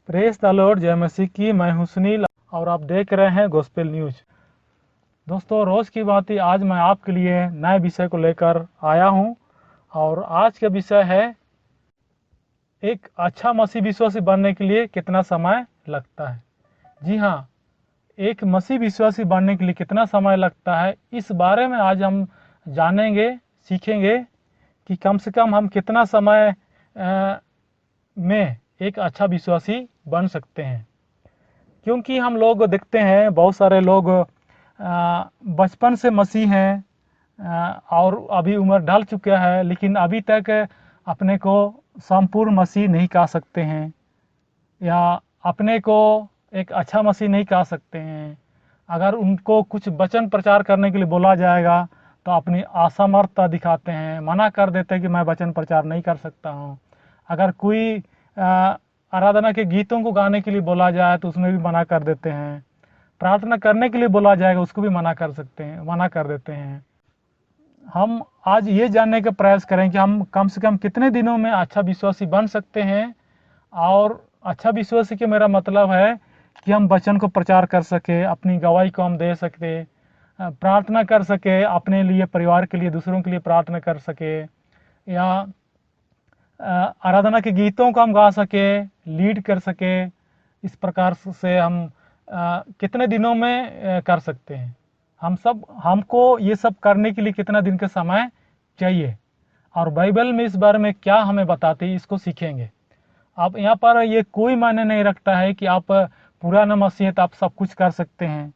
Press the Lord, जय मसीह की। मैं हूं सुनील और आप देख रहे हैं गॉस्पेल न्यूज। दोस्तों, रोज की बात ही आज मैं आपके लिए नए विषय को लेकर आया हूं और आज का विषय है एक अच्छा मसीह विश्वासी बनने के लिए कितना समय लगता है। जी हाँ, एक मसीह विश्वासी बनने के लिए कितना समय लगता है, इस बारे में आज हम जानेंगे, सीखेंगे कि कम से कम हम कितना समय में एक अच्छा विश्वासी बन सकते हैं। क्योंकि हम लोग देखते हैं बहुत सारे लोग बचपन से मसीह हैं और अभी उम्र ढल चुका है, लेकिन अभी तक अपने को संपूर्ण मसीह नहीं कह सकते हैं या अपने को एक अच्छा मसीह नहीं कह सकते हैं। अगर उनको कुछ वचन प्रचार करने के लिए बोला जाएगा तो अपनी असमर्थता दिखाते हैं, मना कर देते हैं कि मैं वचन प्रचार नहीं कर सकता हूँ। अगर कोई आराधना के गीतों को गाने के लिए बोला जाए तो उसमें भी मना कर देते हैं। प्रार्थना करने के लिए बोला जाएगा उसको भी मना कर देते हैं। हम आज ये जानने का प्रयास करें कि हम कम से कम कितने दिनों में अच्छा विश्वासी बन सकते हैं। और अच्छा विश्वासी के मेरा मतलब है कि हम वचन को प्रचार कर सके, अपनी गवाही को हम दे सकते, प्रार्थना कर सके, अपने लिए, परिवार के लिए, दूसरों के लिए प्रार्थना कर सके, या आराधना के गीतों को हम गा सके, लीड कर सके। इस प्रकार से हम कितने दिनों में कर सकते हैं। हमको ये सब करने के लिए कितना दिन का समय चाहिए और बाइबल में इस बारे में क्या हमें बताती है, इसको सीखेंगे। अब यहाँ पर ये कोई मायने नहीं रखता है कि आप पुराना मसीह तो आप सब कुछ कर सकते हैं,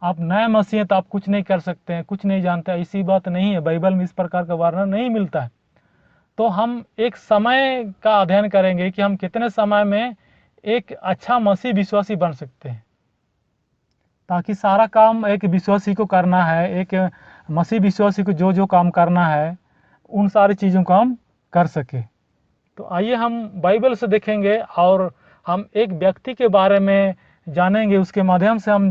आप नए मसीह तो आप कुछ नहीं कर सकते हैं, कुछ नहीं जानते हैं। ऐसी बात नहीं है, बाइबल में इस प्रकार का वर्णन नहीं मिलता है। तो हम एक समय का अध्ययन करेंगे कि हम कितने समय में एक अच्छा मसीह विश्वासी बन सकते हैं, ताकि सारा काम एक विश्वासी को करना है, एक मसीह विश्वासी को जो जो काम करना है उन सारी चीज़ों को हम कर सके। तो आइए हम बाइबल से देखेंगे और हम एक व्यक्ति के बारे में जानेंगे, उसके माध्यम से हम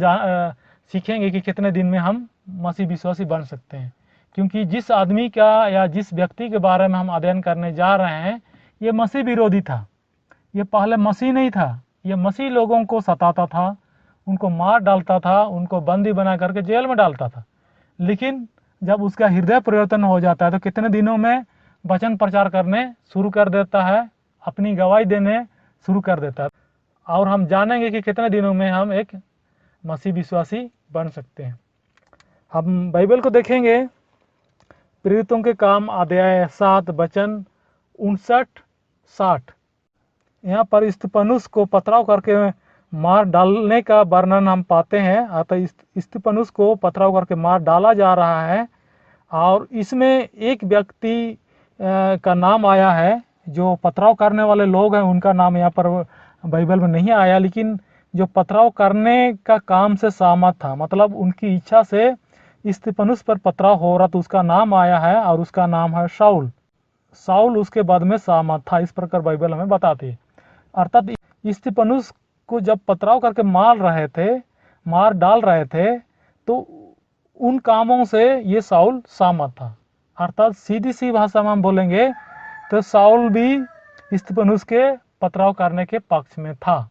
सीखेंगे कि कितने दिन में हम मसीह विश्वासी बन सकते हैं। क्योंकि जिस आदमी का या जिस व्यक्ति के बारे में हम अध्ययन करने जा रहे हैं, ये मसीह विरोधी था। ये पहले मसीह नहीं था, ये मसीह लोगों को सताता था, उनको मार डालता था, उनको बंदी बना करके जेल में डालता था। लेकिन जब उसका हृदय परिवर्तन हो जाता है तो कितने दिनों में वचन प्रचार करने शुरू कर देता है, अपनी गवाही देने शुरू कर देता है। और हम जानेंगे कि कितने दिनों में हम एक मसीह विश्वासी बन सकते हैं। हम बाइबल को देखेंगे, प्रेरितों के काम अध्याय 7 वचन 59-60। यहाँ पर स्तिफनुस को पथराव करके मार डालने का वर्णन हम पाते हैं। अतः स्तिफनुस को पथराव करके मार डाला जा रहा है और इसमें एक व्यक्ति का नाम आया है। जो पथराव करने वाले लोग हैं उनका नाम यहाँ पर बाइबल में नहीं आया, लेकिन जो पथराव करने का काम से सहमत था, मतलब उनकी इच्छा से स्तिफनुस पर पथराव हो रहा, तो उसका नाम आया है और उसका नाम है शाऊल उसके बाद में सहमत था। इस प्रकार बाइबल हमें बताती है। अर्थात स्तिफनुस को जब पथराव करके मार डाल रहे थे तो उन कामों से ये शाऊल सहमत था। अर्थात सीधी सी भाषा में हम बोलेंगे तो शाऊल भी स्तिफनुस के पथराव करने के पक्ष में था।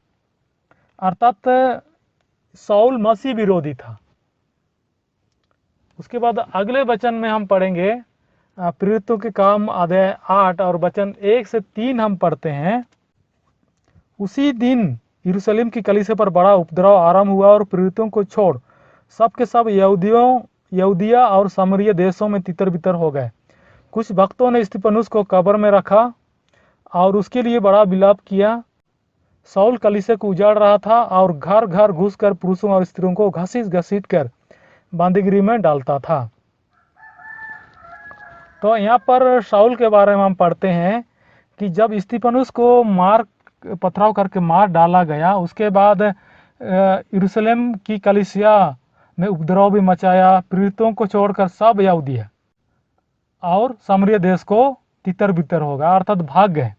अर्थात शाऊल मसीह विरोधी था। उसके बाद अगले वचन में हम पढ़ेंगे, प्रेरितों के काम अध्याय 8 और वचन 1 से 3 हम पढ़ते हैं। उसी दिन यरूशलेम की कलीसिया पर बड़ा उपद्रव आरंभ हुआ और प्रेरितों को छोड़ सब के सब यहूदिया और सामरिया देशों में तितर बितर हो गए। कुछ भक्तों ने स्तिफनुस को कब्र में रखा और उसके लिए बड़ा विलाप किया। शाऊल कलीसिया को उजाड़ रहा था और घर घर घुसकर पुरुषों और स्त्रियों को घसीट कर बंदीगृह में डालता था। तो यहाँ पर शाऊल के बारे में हम पढ़ते हैं कि जब स्तिफनुस को पथराव करके मार डाला गया, उसके बाद यरूशलेम की कलीसिया में उपद्रव भी मचाया। प्रेरितों को छोड़कर सब यहूदिया और सामरिया देश को तितर बितर हो गया, अर्थात भाग गए।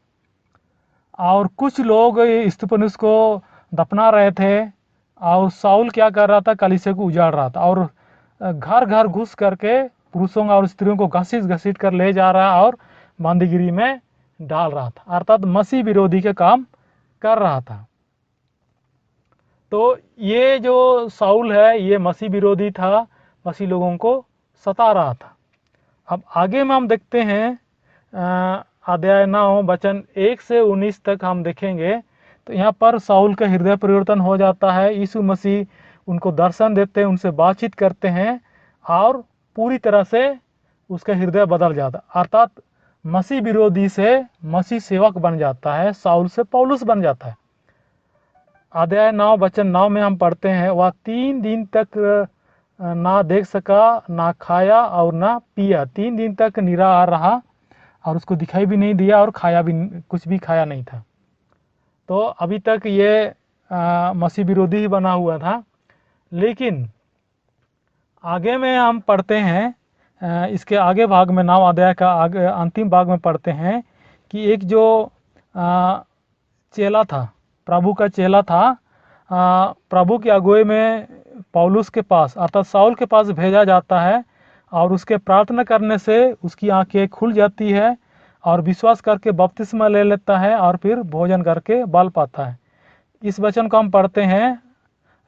और कुछ लोग स्तिफनुस को दफना रहे थे और शाऊल क्या कर रहा था, कलीसिया को उजाड़ रहा था और घर घर घुस करके पुरुषों और स्त्रियों को घसीट घसीट कर ले जा रहा और बंदीगिरी में डाल रहा था, अर्थात मसीह विरोधी के काम कर रहा था। तो ये जो साउल है ये मसीह विरोधी था, मसीह लोगों को सता रहा था। अब आगे में हम देखते हैं अध्याय 9 वचन 1 से 19 तक हम देखेंगे। तो यहाँ पर साउल का हृदय परिवर्तन हो जाता है, यीशु मसीह उनको दर्शन देते हैं, उनसे बातचीत करते हैं और पूरी तरह से उसका हृदय बदल जाता है, अर्थात मसीह विरोधी से मसीह सेवक बन जाता है, साउल से पौलुस बन जाता है। अध्याय 9 वचन 9 में हम पढ़ते हैं, वह 3 दिन तक ना देख सका, ना खाया और ना पिया। 3 दिन तक निराहार रहा और उसको दिखाई भी नहीं दिया और कुछ भी खाया नहीं था। तो अभी तक ये मसीह विरोधी ही बना हुआ था। लेकिन आगे में हम पढ़ते हैं, इसके आगे भाग में 9 अध्याय का आगे अंतिम भाग में पढ़ते हैं कि एक जो चेला था, प्रभु का चेला था, प्रभु की अगुवाई में पौलुस के पास अर्थात साउल के पास भेजा जाता है और उसके प्रार्थना करने से उसकी आंखें खुल जाती है और विश्वास करके बपतिस्मा ले लेता है और फिर भोजन करके बल पाता है। इस वचन को हम पढ़ते हैं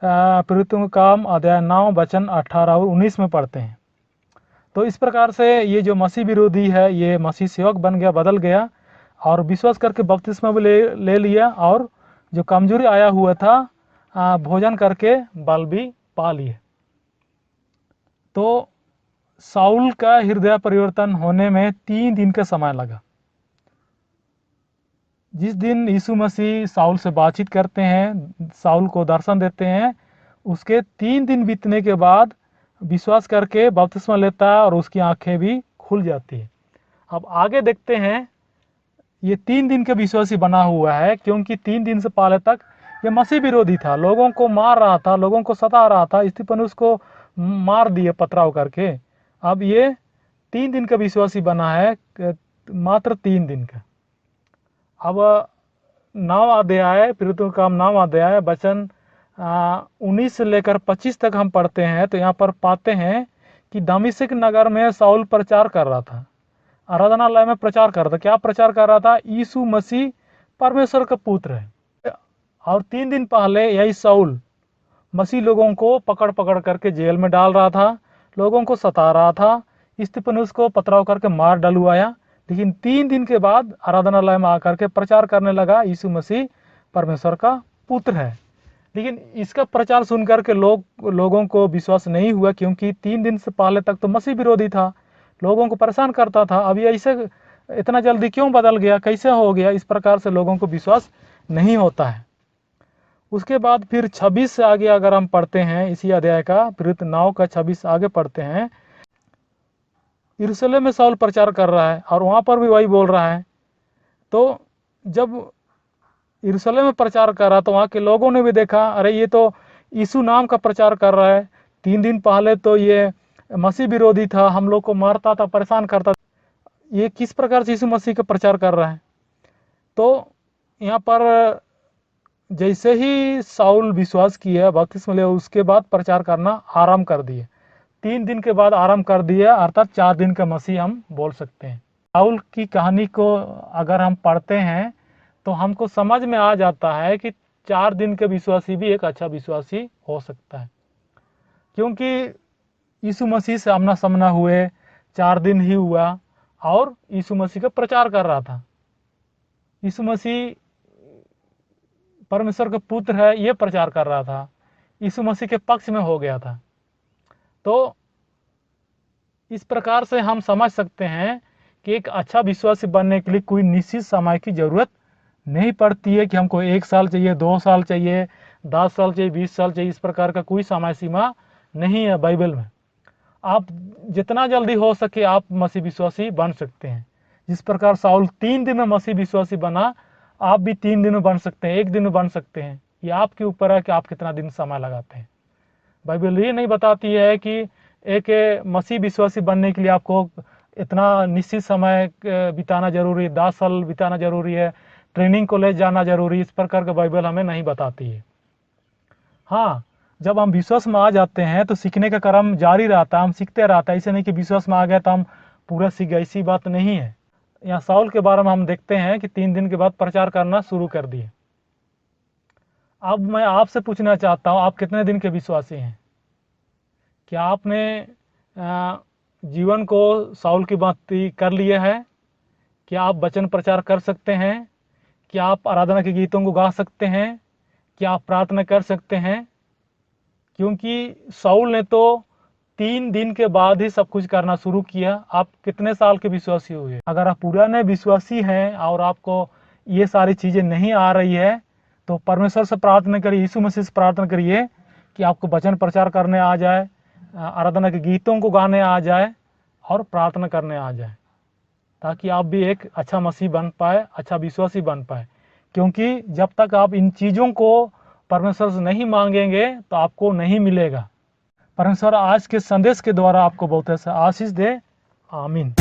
प्रेरितों का काम अध्याय 9 वचन 18 और 19 में पढ़ते हैं। तो इस प्रकार से ये जो मसीह विरोधी है ये मसीह सेवक बन गया, बदल गया और विश्वास करके बपतिस्मा भी ले लिया और जो कमजोरी आया हुआ था भोजन करके बल भी पा लिए। तो साउल का हृदय परिवर्तन होने में 3 दिन का समय लगा। जिस दिन यीशु मसीह साउल से बातचीत करते हैं, साउल को दर्शन देते हैं, उसके 3 दिन बीतने के बाद विश्वास करके बपतिस्मा लेता है और उसकी आंखें भी खुल जाती है। अब आगे देखते हैं, ये 3 दिन का विश्वासी बना हुआ है क्योंकि 3 दिन से पहले तक ये मसीह विरोधी था, लोगों को मार रहा था, लोगों को सता रहा था, स्तिफनुस को मार दिए पथराव करके। अब ये 3 दिन का विश्वासी बना है, मात्र 3 दिन का। अब 9 अध्याय प्रेरितों का काम 9 अध्याय वचन 19 से लेकर 25 तक हम पढ़ते हैं। तो यहाँ पर पाते हैं कि दमिश्क नगर में साउल प्रचार कर रहा था, आराधनालय में प्रचार कर रहा था। क्या प्रचार कर रहा था? यीशु मसीह परमेश्वर का पुत्र है। और 3 दिन पहले यही साउल मसीह लोगों को पकड़ पकड़ करके जेल में डाल रहा था, लोगों को सता रहा था, स्तिफनुस को पथराव करके मार डलवाया। लेकिन 3 दिन के बाद आराधनालय में आकर के प्रचार करने लगा यीशु मसीह परमेश्वर का पुत्र है। लेकिन इसका प्रचार सुनकर के लोगों को विश्वास नहीं हुआ क्योंकि 3 दिन से पहले तक तो मसीह विरोधी था, लोगों को परेशान करता था। अभी ऐसे इतना जल्दी क्यों बदल गया, कैसे हो गया? इस प्रकार से लोगों को विश्वास नहीं होता है। उसके बाद फिर 26 से आगे अगर हम पढ़ते हैं, इसी अध्याय का प्रेरित 9 का 26 आगे पढ़ते हैं, यरूशलेम में साउल प्रचार कर रहा है और वहाँ पर भी वही बोल रहा है। तो जब यरूशलेम में प्रचार कर रहा तो वहाँ के लोगों ने भी देखा, अरे ये तो यीशु नाम का प्रचार कर रहा है, 3 दिन पहले तो ये मसीह विरोधी था, हम लोग को मारता था, परेशान करता था, ये किस प्रकार से यीशु मसीह का प्रचार कर रहा है? तो यहाँ पर जैसे ही साउल विश्वास किया, बपतिस्मा लिया, उसके बाद प्रचार करना आरंभ कर दिए। 3 दिन के बाद आरंभ कर दिया, अर्थात 4 दिन का मसीह हम बोल सकते हैं। साउल की कहानी को अगर हम पढ़ते हैं तो हमको समझ में आ जाता है कि 4 दिन के विश्वासी भी एक अच्छा विश्वासी हो सकता है, क्योंकि यीशु मसीह से आमना सामना हुए 4 दिन ही हुआ और यीशु मसीह का प्रचार कर रहा था। यीशु मसीह परमेश्वर का पुत्र है ये प्रचार कर रहा था, यीशु मसीह के पक्ष में हो गया था। तो इस प्रकार से हम समझ सकते हैं कि एक अच्छा विश्वासी बनने के लिए कोई निश्चित समय की जरूरत नहीं पड़ती है कि हमको 1 साल चाहिए, 2 साल चाहिए, 10 साल चाहिए, 20 साल चाहिए। इस प्रकार का कोई समय सीमा नहीं है बाइबल में। आप जितना जल्दी हो सके आप मसीह विश्वासी बन सकते हैं। जिस प्रकार साउल 3 दिन में मसीह विश्वासी बना, आप भी 3 दिन में बन सकते हैं, 1 दिन में बन सकते हैं। ये आपके ऊपर है कि आप कितना दिन समय लगाते हैं। बाइबल ये नहीं बताती है कि एक मसीह विश्वासी बनने के लिए आपको इतना निश्चित समय बिताना जरूरी है, 10 साल बिताना जरूरी है, ट्रेनिंग कॉलेज जाना जरूरी है। इस प्रकार का बाइबल हमें नहीं बताती है। हाँ, जब हम विश्वास में आ जाते हैं तो सीखने का क्रम जारी रहता है, हम सीखते रहते हैं। ऐसे नहीं कि विश्वास में आ गए तो हम पूरा सीख गए, ऐसी बात नहीं है। यहाँ शाऊल के बारे में हम देखते हैं कि 3 दिन के बाद प्रचार करना शुरू कर दिए। अब मैं आपसे पूछना चाहता हूँ, आप कितने दिन के विश्वासी हैं? क्या आपने जीवन को शाऊल की भांति कर लिया है? क्या आप वचन प्रचार कर सकते हैं? क्या आप आराधना के गीतों को गा सकते हैं? क्या आप प्रार्थना कर सकते हैं? क्योंकि शाऊल ने तो 3 दिन के बाद ही सब कुछ करना शुरू किया। आप कितने साल के विश्वासी हुए? अगर आप पुराने विश्वासी हैं और आपको ये सारी चीज़ें नहीं आ रही है तो परमेश्वर से प्रार्थना करिए, यीशु मसीह से प्रार्थना करिए कि आपको वचन प्रचार करने आ जाए, आराधना के गीतों को गाने आ जाए और प्रार्थना करने आ जाए, ताकि आप भी एक अच्छा मसीह बन पाए, अच्छा विश्वासी बन पाए। क्योंकि जब तक आप इन चीज़ों को परमेश्वर से नहीं मांगेंगे तो आपको नहीं मिलेगा। परमेश्वर आज के संदेश के द्वारा आपको बहुत ऐसा आशीष दे। आमीन।